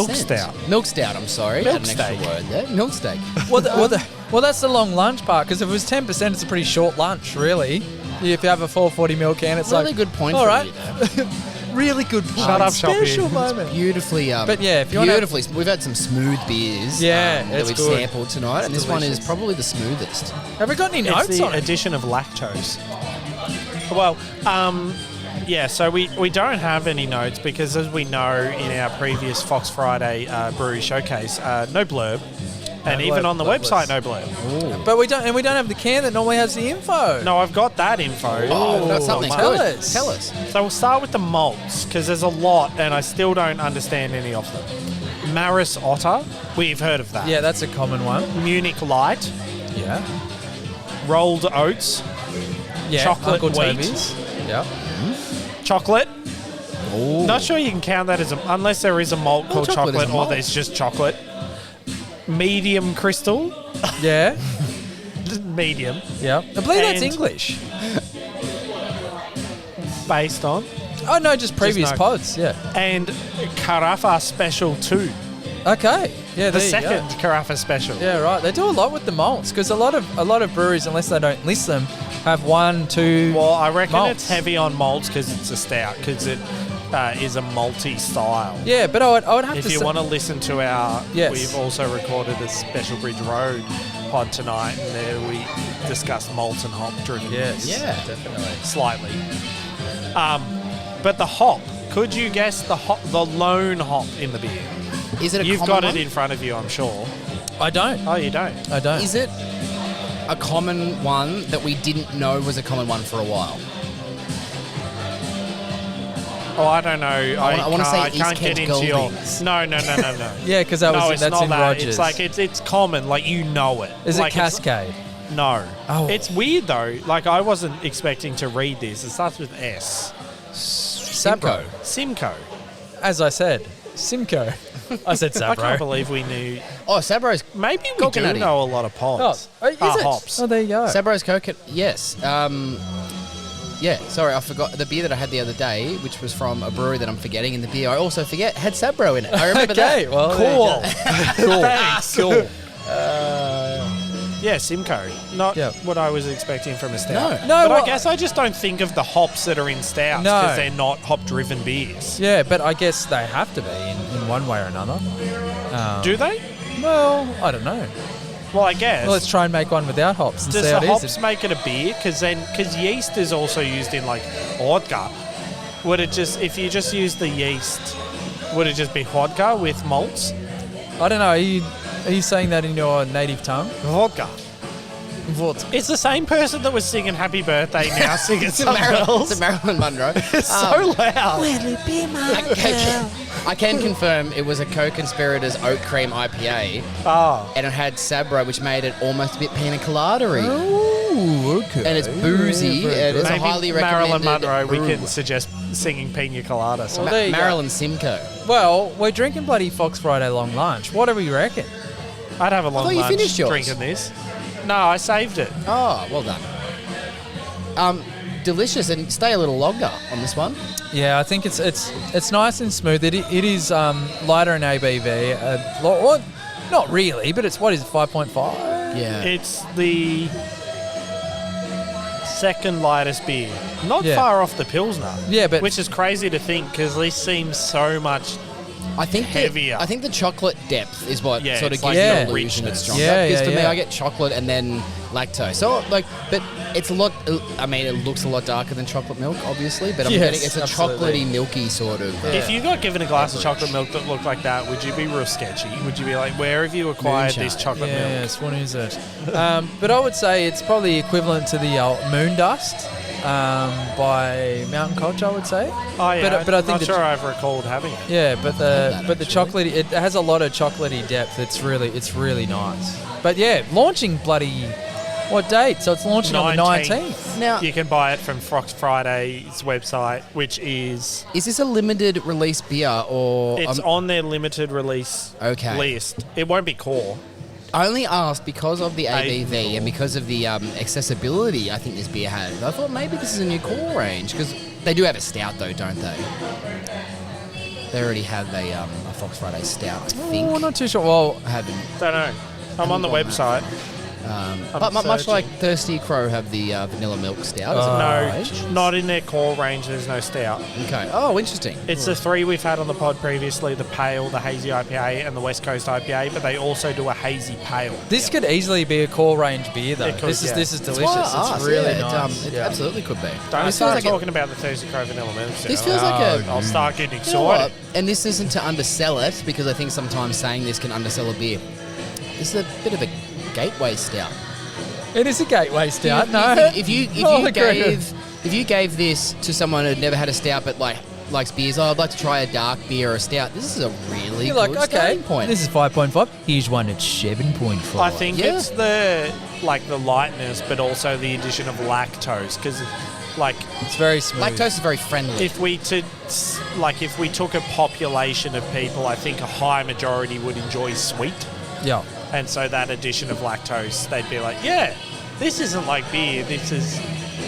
Milk stout, I'm sorry. Milk Add an steak. extra word there. Milk steak. Well, that's the long lunch part, because if it was 10%, it's a pretty short lunch, really. If you have a 440ml can, it's really good point all for right. you there. Really good point. Shut up, Special Shoppy. moment. Beautifully, But yeah, if you beautifully. We've had some smooth beers that it's we've good. sampled tonight, and this one is probably the smoothest. Have we got any It's notes the on it? addition of lactose. Well, Yeah, so we don't have any notes because, as we know in our previous Fox Friday brewery showcase, no blurb, and even on the website, no blurb. But we don't have the can that normally has the info. No, I've got that info. Oh, we've got something. Tell Good. us. Tell us. So we'll start with the malts because there's a lot, and I still don't understand any of them. Maris Otter, we've heard of that. Yeah, that's a common one. Munich Light, Yeah. rolled oats, Yeah. Chocolate Uncle wheat. Toby's. Yeah. chocolate. Ooh. Not sure you can count that as unless there is a malt called chocolate is chocolate, a or malt. there's just chocolate. Medium crystal, Yeah. medium, Yeah. I believe that's And- English. based on, Oh no, just previous no. pods. Yeah. and Carafa Special 2, Okay. Yeah. the There second You go. Carafa Special. Yeah. Right. They do a lot with the malts because a lot of breweries, unless they don't list them, have 1, 2. Well, I reckon malts. it's heavy on malts because it's a stout, because it is a malty style. Yeah, but I would have If to you say. want to listen to our, Yes. we've also recorded a Special Bridge Road pod tonight, and there we discussed malt and hop driven. Yes. Yeah, definitely. Slightly. But the hop, could you guess the lone hop in the beer? Is it a You've common got one? it in front of you, I'm sure. I don't. Oh, you don't? I don't. Is it a common one that we didn't know was a common one for a while? Oh, I don't know. I wanna say I East can't Kent get into your... Goldings. No. Yeah, because No, it's that's not in that. Rogers. It's like it's common, like you know it. Is Like, it Cascade? No. Oh. It's weird though. Like I wasn't expecting to read this. It starts with S. Sabro. Simcoe. As I said, Simcoe. I said I can't Sabro. believe we knew. Oh, Sabro's Maybe we do Coconutty. know a lot of pods. Oh, is it? Hops. Oh, there you go. Sabro's coconut. Yes. Yeah. Sorry, I forgot the beer that I had the other day, which was from a brewery that I'm forgetting, and the beer I also forget had Sabro in it. I remember Okay, that. well, Cool. Thanks. Cool. Yeah, Simcoe. Not Yeah. what I was expecting from a stout. No. No, But well- I guess I just don't think of the hops that are in stouts No. because they're not hop-driven beers. Yeah, but I guess they have to be in one way or another. Do they? Well, I don't know. Well, I guess. Well, let's try and make one without hops and Does see the how it hops is. make it a beer? Because yeast is also used in like vodka. Would it just, if you just use the yeast, would it just be vodka with malts? I don't know. Are you saying that in your native tongue? Vodka. Vodka. It's the same person that was singing Happy Birthday now singing It's a something else. It's a Marilyn Monroe. It's so loud. I can confirm it was a co-conspirators oat cream IPA, Oh. and it had Sabro, which made it almost a bit pina colada-y. Ooh, okay. And it's boozy, and it's a Maybe highly Marilyn recommended Monroe, we brew. can suggest singing Pina Colada. So. Well, there you go. Marilyn Simcoe. Well, we're drinking bloody Fox Friday long lunch. What do we reckon? I'd have a long thought you lunch finished yours. drinking this. No, I saved it. Oh, well done. Delicious, and stay a little longer on this one. Yeah, I think it's nice and smooth. It is lighter in ABV. Well, not really, but it's what is it, 5.5? Yeah. It's the second lightest beer. Not Yeah. far off the Pilsner. Yeah, but- Which is crazy to think because this seems so much... I think heavier. I think the chocolate depth is what Yeah, sort of it's gives like the the illusion it's richness. stronger. Yeah, Because yeah, for me, yeah. I get chocolate and then lactose. So but it's a lot. I mean, it looks a lot darker than chocolate milk, obviously. But I'm Yes, getting it's a absolutely. chocolatey, milky sort of. If you got given a glass of chocolate milk that looked like that, would you be real sketchy? Would you be like, where have you acquired Moonshine. this chocolate milk? Yes, what is it? But I would say it's probably equivalent to the Moon Dust by Mountain Culture, I would say. Oh, yeah. But I think I'm not the- sure I've recalled having it. Yeah, but that, the chocolate, it has a lot of chocolatey depth. It's really nice. But yeah, launching bloody what date? So it's launching on the 19th. Now, You can buy it from Fox Friday's website, which is... is this a limited release beer or? It's on their limited release Okay. list. It won't be core. I only asked because of the ABV ABV. and because of the accessibility I think this beer has. I thought maybe this is a new core range because they do have a stout though, don't they? They already have a Fox Friday stout, I think. Oh, not too sure. Well, I haven't. Don't know. I'm on the Haven't gone website. But much searching. like Thirsty Crow have the vanilla milk stout. Is it No, range? not in their core range. There's no stout. Okay. Oh, interesting. It's the three we've had on the pod previously: the pale, the hazy IPA, and the West Coast IPA. But they also do a hazy pale. This could easily be a core range beer, though. It could, This is yeah. this is That's delicious. why I asked, It's really yeah, nice. It Yeah. absolutely could be. Don't This start feels like talking about the Thirsty Crow vanilla milk stout. This feels like a. I'll start getting You know what? excited. And this isn't to undersell it, because I think sometimes saying this can undersell a beer. This is a bit of a gateway stout. It is a gateway stout. No, If you I'll agree. if you gave this to someone who'd never had a stout but likes beers, I'd like to try a dark beer or a stout. This is a really You're good like, okay, starting point. this is 5.5. Here's one at 7.5. I think Yeah. it's the lightness, but also the addition of lactose, because it's very smooth. Lactose is very friendly. if we took a population of people, I think a high majority would enjoy sweet, Yeah. and so that addition of lactose, they'd be like, yeah, this isn't like beer. This is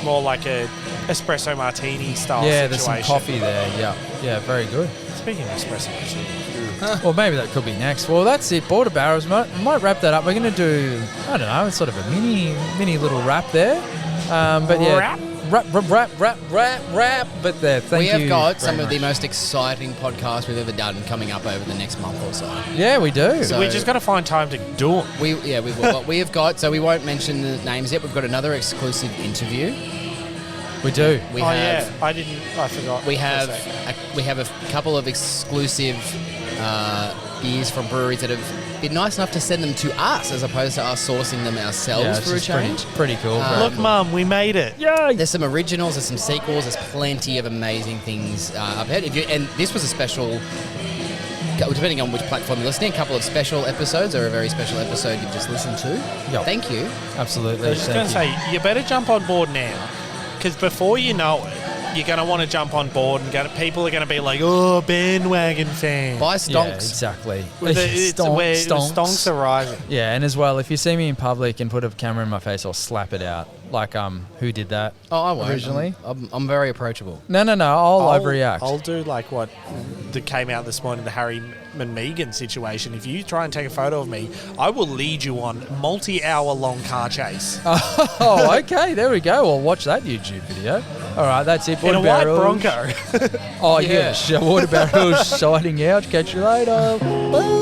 more like a espresso martini style Yeah, situation. there's some coffee there. Yeah. Yeah, very good. Speaking of espresso martini. Well, maybe that could be next. Well, that's it. Border Barrels. We might wrap that up. We're going to do, I don't know, sort of a mini little wrap there. But yeah. Wrap? Wrap. But there, thank we you. have got some very of the much. most exciting podcasts we've ever done coming up over the next month or so. Yeah, we do. So- We just got to find time to do it. We will. What we have got, so we won't mention the names yet. We've got another exclusive interview. We do. We oh have yeah, I forgot. we for a have sec. we have a couple of exclusive beers from breweries that have been nice enough to send them to us, as opposed to us sourcing them ourselves Yeah, for a it's just change. pretty cool. Look, Mum, we made it. Yay! There's some originals, there's some sequels, there's plenty of amazing things up ahead. And this was a special, depending on which platform you're listening, a couple of special episodes or a very special episode you've just listened to. Yep. Thank you. Absolutely. I was just going to say, you better jump on board now, because before you know it, you're going to want to jump on board, and people are going to be like, "Oh, bandwagon fan." Buy Yeah, stonks. exactly. It's where the stonks are rising. Yeah, and as well, if you see me in public and put a camera in my face, I'll slap it out. Like, who did that? Oh, I won't. Originally? I'm very approachable. No, I'll overreact. I'll do like what that came out this morning, the Harry and Meghan situation. If you try and take a photo of me, I will lead you on multi-hour-long car chase Oh, okay, there we go. Well, watch that YouTube video. All right, that's it. in a Water white barrels. Bronco. Oh, Yeah. yes. Water barrels signing out. Catch you later. Bye.